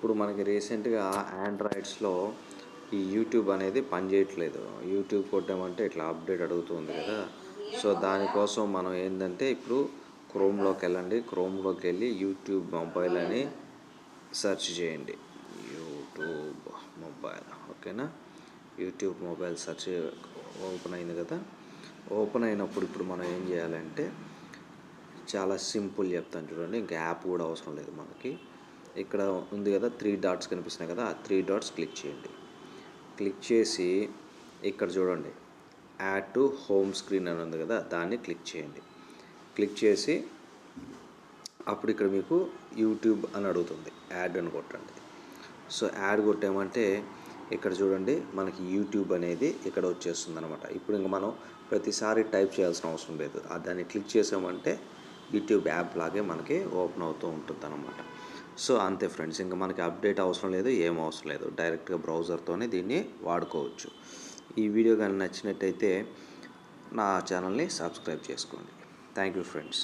ఇప్పుడు మనకి రీసెంట్గా ఆండ్రాయిడ్స్లో ఈ యూట్యూబ్ అనేది పనిచేయట్లేదు. యూట్యూబ్ కొట్టామంటే ఇట్లా అప్డేట్ అడుగుతుంది కదా. సో దానికోసం మనం ఏంటంటే ఇప్పుడు క్రోమ్లోకి వెళ్ళండి. క్రోమ్లోకి వెళ్ళి యూట్యూబ్ మొబైల్ అని సెర్చ్ చేయండి. యూట్యూబ్ మొబైల్, ఓకేనా. యూట్యూబ్ మొబైల్ సెర్చ్ ఓపెన్ అయింది కదా. ఓపెన్ అయినప్పుడు ఇప్పుడు మనం ఏం చేయాలంటే చాలా సింపుల్ చెప్తాను చూడండి. ఇంకా యాప్ కూడా అవసరం లేదు మనకి. ఇక్కడ ఉంది కదా 3 డాట్స్ కనిపిస్తున్నాయి కదా, ఆ 3 డాట్స్ క్లిక్ చేయండి. క్లిక్ చేసి ఇక్కడ చూడండి యాడ్ టు హోమ్ స్క్రీన్ అని ఉంది కదా, దాన్ని క్లిక్ చేయండి. క్లిక్ చేసి అప్పుడు ఇక్కడ మీకు యూట్యూబ్ అని అడుగుతుంది, యాడ్ అని కొట్టండి. సో యాడ్ కొట్టామంటే ఇక్కడ చూడండి మనకి యూట్యూబ్ అనేది ఇక్కడ వచ్చేస్తుంది అనమాట. ఇప్పుడు ఇంకా మనం ప్రతిసారి టైప్ చేయాల్సిన అవసరం లేదు. దాన్ని క్లిక్ చేసామంటే యూట్యూబ్ యాప్ లాగే మనకి ఓపెన్ అవుతూ ఉంటుంది అనమాట. సో అంతే ఫ్రెండ్స్, ఇంకా మనకి అప్డేట్ అవసరం లేదు, ఏం అవసరం లేదు. డైరెక్ట్గా బ్రౌజర్తోనే దీన్ని వాడుకోవచ్చు. ఈ వీడియో కానీ నచ్చినట్టయితే నా ఛానల్ని సబ్స్క్రైబ్ చేసుకోండి. Thank you friends.